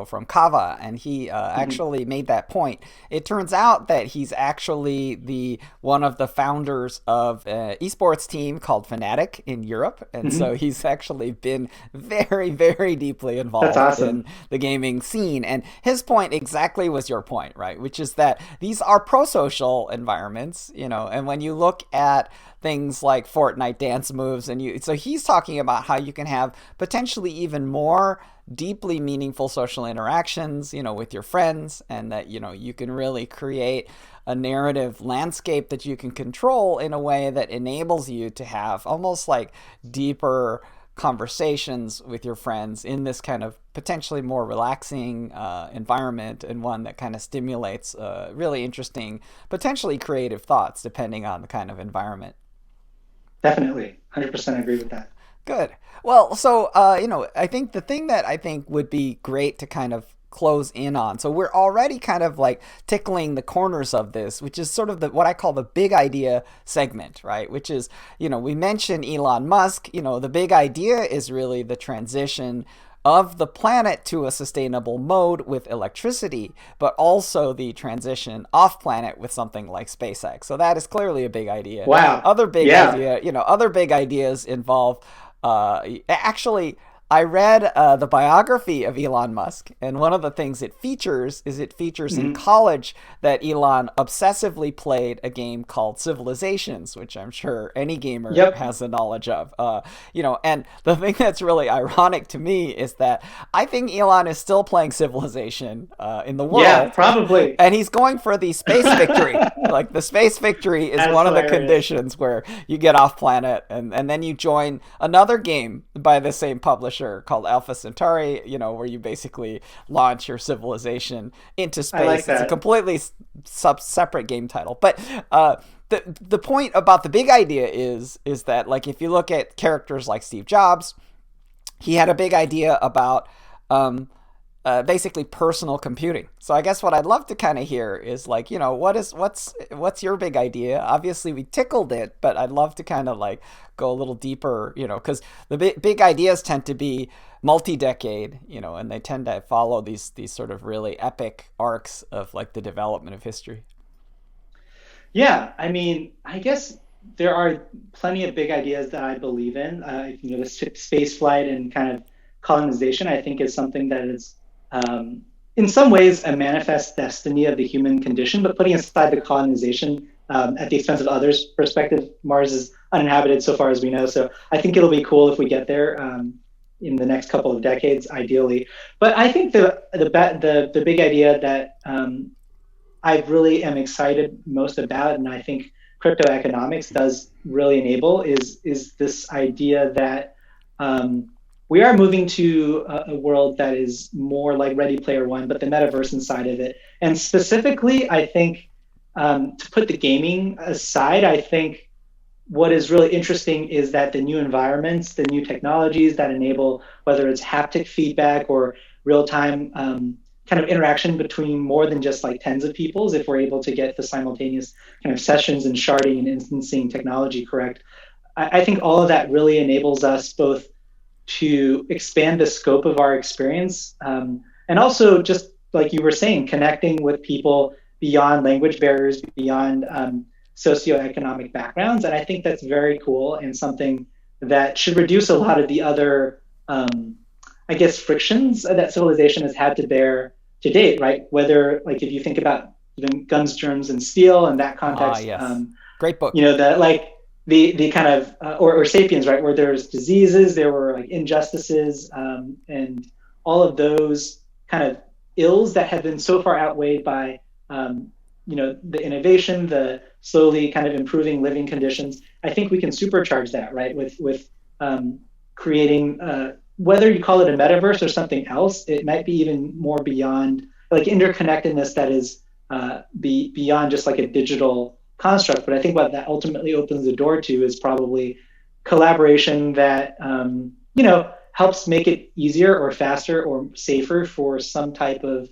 from Kava, and he Hmm. actually made that point. It turns out that he's actually the one of the founders of an esports team called Fnatic in Europe, and so Hmm. he's actually been very deeply That's involved in awesome. the gaming scene. And his point exactly was your point, right? Which is that these are pro-social environments, and when you look at things like Fortnite dance moves so he's talking about how you can have potentially even more deeply meaningful social interactions, with your friends, and that you can really create a narrative landscape that you can control in a way that enables you to have almost like deeper conversations with your friends in this kind of potentially more relaxing environment, and one that kind of stimulates really interesting, potentially creative thoughts depending on the kind of environment. Definitely, 100% agree with that. Good. Well, so I think the thing that I think would be great to kind of close in on. So we're already kind of like tickling the corners of this, which is sort of the what I call the big idea segment, right? Which is, we mentioned Elon Musk, the big idea is really the transition of the planet to a sustainable mode with electricity, but also the transition off planet with something like SpaceX. So that is clearly a big idea. Wow. Other big Yeah. idea, other big ideas involve actually, I read the biography of Elon Musk, and one of the things it features in Hmm. college that Elon obsessively played a game called Civilizations, which I'm sure any gamer Yep. has the knowledge of. And the thing that's really ironic to me is that I think Elon is still playing Civilization in the Yeah, world, probably. and he's going for the space victory. Like the space victory is That's one of the hilarious. conditions where you get off planet, and then you join another game by the same publisher called Alpha Centauri, where you basically launch your civilization into I like space. It's a that. completely separate game title. But the point about the big idea is that, like, if you look at characters like Steve Jobs, he had a big idea about um, basically personal computing. So I guess what I'd love to kind of hear is like, what's your big idea? Obviously, we tickled it, but I'd love to kind of like go a little deeper, because the big ideas tend to be multi-decade, and they tend to follow these sort of really epic arcs of like the development of history. Yeah, I mean, I guess there are plenty of big ideas that I believe in. The space flight and kind of colonization, I think, is something that is, in some ways, a manifest destiny of the human condition. But putting aside the colonization at the expense of others' perspective. Mars is uninhabited so far as we know. So I think it'll be cool if we get there in the next couple of decades, ideally. But I think the big idea that I really am excited most about, and I think crypto economics does really enable, is this idea that we are moving to a world that is more like Ready Player One, but the metaverse inside of it. And specifically, I think to put the gaming aside, I think what is really interesting is that the new environments, the new technologies that enable, whether it's haptic feedback or real-time kind of interaction between more than just like tens of peoples, if we're able to get the simultaneous kind of sessions and sharding and instancing technology correct, I think all of that really enables us both to expand the scope of our experience and also just like you were saying, connecting with people beyond language barriers, beyond socioeconomic backgrounds. And I think that's very cool and something that should reduce a lot of the other, I guess, frictions that civilization has had to bear to date, right? Whether, like, if you think about even Guns, Germs, and Steel in that context, yes. Great book. You know, that like the kind of, or Sapiens, right? Where there's diseases, there were like injustices, and all of those kind of ills that have been so far outweighed by, you know, the innovation, the slowly kind of improving living conditions. I think we can supercharge that, right? With creating, whether you call it a metaverse or something else, it might be even more beyond like interconnectedness that is beyond just like a digital construct. But I think what that ultimately opens the door to is probably collaboration that, you know, helps make it easier or faster or safer for some type of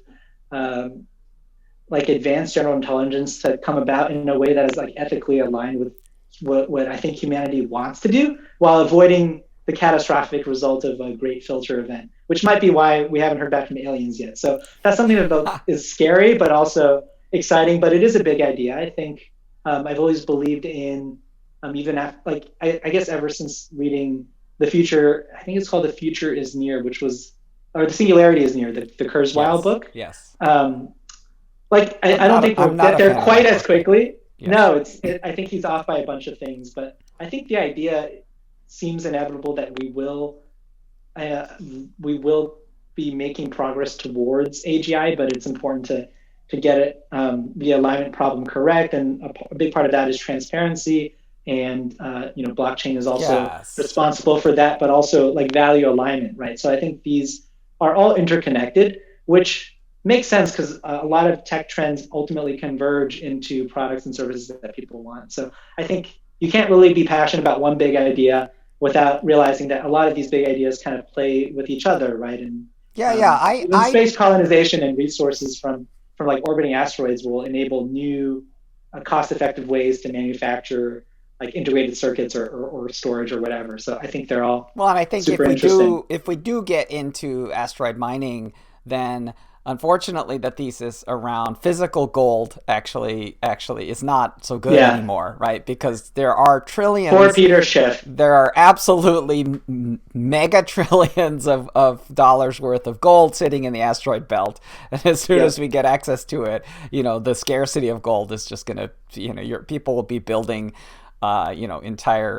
like advanced general intelligence to come about in a way that is like ethically aligned with what I think humanity wants to do, while avoiding the catastrophic result of a great filter event, which might be why we haven't heard back from aliens yet. So that's something that is scary, but also exciting. But it is a big idea. I think I've always believed in, even after, like, I guess ever since reading The Future, I think it's called The Future is Near, which was, or The Singularity is Near, the Kurzweil book. Yes. Like, I don't think we'll get there quite as quickly. Yes. No, I think he's off by a bunch of things, but I think the idea seems inevitable that we will be making progress towards AGI, but it's important to get it the alignment problem correct, and a big part of that is transparency, and you know, blockchain is also responsible for that, but also like value alignment, right? So I think these are all interconnected, which makes sense because a lot of tech trends ultimately converge into products and services that people want. So I think you can't really be passionate about one big idea without realizing that a lot of these big ideas kind of play with each other, right? And space colonization and resources from like orbiting asteroids will enable new cost-effective ways to manufacture like integrated circuits or storage or whatever. So I think they're all well, and I think if we do get into asteroid mining, then unfortunately, the thesis around physical gold actually is not so good anymore, right? Because there are trillions. Poor Peter Schiff. There are absolutely mega trillions of dollars worth of gold sitting in the asteroid belt, and as soon as we get access to it, you know, the scarcity of gold is just going to, you know, your people will be building. You know,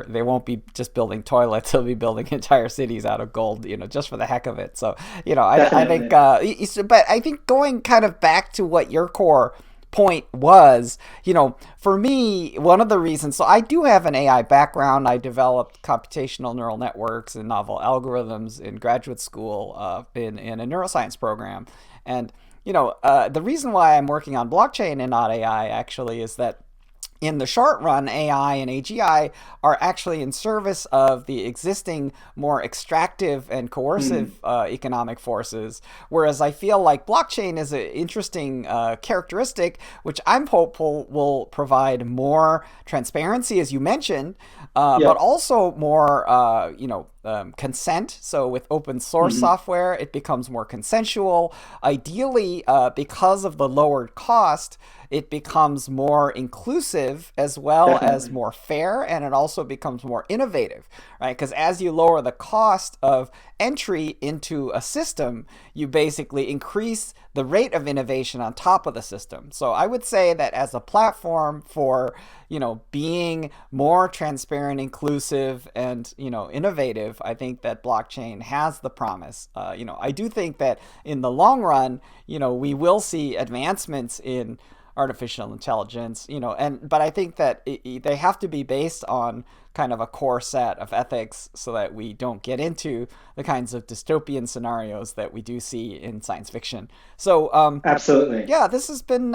they won't be just building toilets, they'll be building entire cities out of gold, you know, just for the heck of it. So, you know, I think, but I think going kind of back to what your core point was, you know, for me, one of the reasons, so I do have an AI background. I developed computational neural networks and novel algorithms in graduate school in a neuroscience program. And, you know, the reason why I'm working on blockchain and not AI actually is that in the short run, AI and AGI are actually in service of the existing more extractive and coercive economic forces, whereas I feel like blockchain is an interesting characteristic, which I'm hopeful will provide more transparency, as you mentioned, but also more, consent. So with open source software, it becomes more consensual. Ideally, because of the lowered cost, it becomes more inclusive as well as more fair, and it also becomes more innovative, right? Because as you lower the cost of entry into a system, you basically increase the rate of innovation on top of the system. So I would say that as a platform for, being more transparent, inclusive, and, innovative, I think that blockchain has the promise. I do think that in the long run, we will see advancements in artificial intelligence, but I think that they have to be based on kind of a core set of ethics so that we don't get into the kinds of dystopian scenarios that we do see in science fiction. So, Absolutely. yeah, this has been,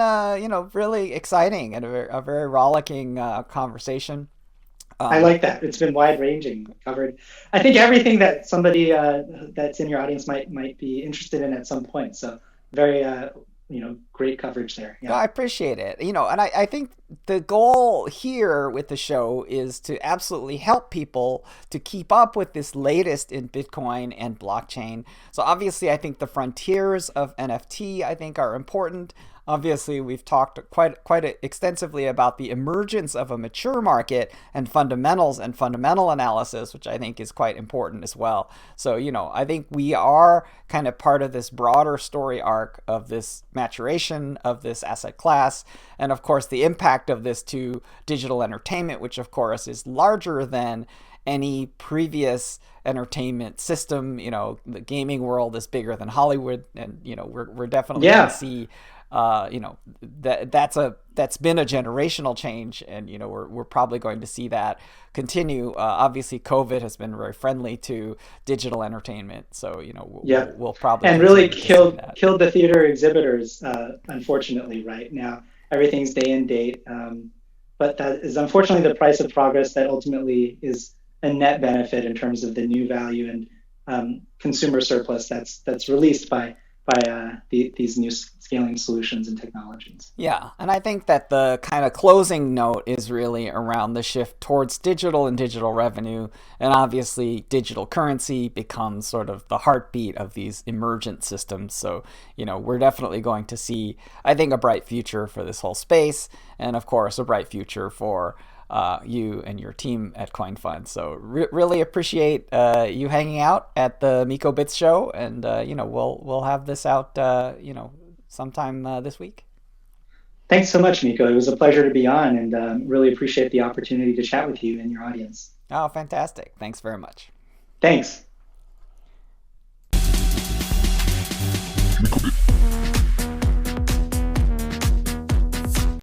really exciting and a very rollicking conversation. I Um, like that. It's been wide ranging, covered. I think everything that somebody that's in your audience might be interested in at some point. So very great coverage there. No, Yeah. I appreciate it. And I think the goal here with the show is to absolutely help people to keep up with this latest in Bitcoin and blockchain. So obviously, I think the frontiers of NFT, I think, are important. Obviously, we've talked quite extensively about the emergence of a mature market and fundamentals and fundamental analysis, which I think is quite important as well. So, I think we are kind of part of this broader story arc of this maturation of this asset class, and of course, the impact of this to digital entertainment, which of course is larger than any previous entertainment system. The gaming world is bigger than Hollywood, and we're definitely going to Yeah. see that's been a generational change, and we're probably going to see that continue. Obviously, COVID has been very friendly to digital entertainment, so Yeah. we'll probably And really continue to see killed that. killed the theater exhibitors, unfortunately, right now. Everything's day and date. But that is unfortunately the price of progress that ultimately is a net benefit in terms of the new value and consumer surplus that's released by these new scaling solutions and technologies. Yeah, and I think that the kind of closing note is really around the shift towards digital and digital revenue. And obviously, digital currency becomes sort of the heartbeat of these emergent systems. So, we're definitely going to see, I think, a bright future for this whole space. And of course, a bright future for you and your team at CoinFund. So really appreciate you hanging out at the Miko Bits show, and we'll have this out sometime this week. Thanks so much, Miko. It was a pleasure to be on, and really appreciate the opportunity to chat with you and your audience. Oh, fantastic! Thanks very much. Thanks.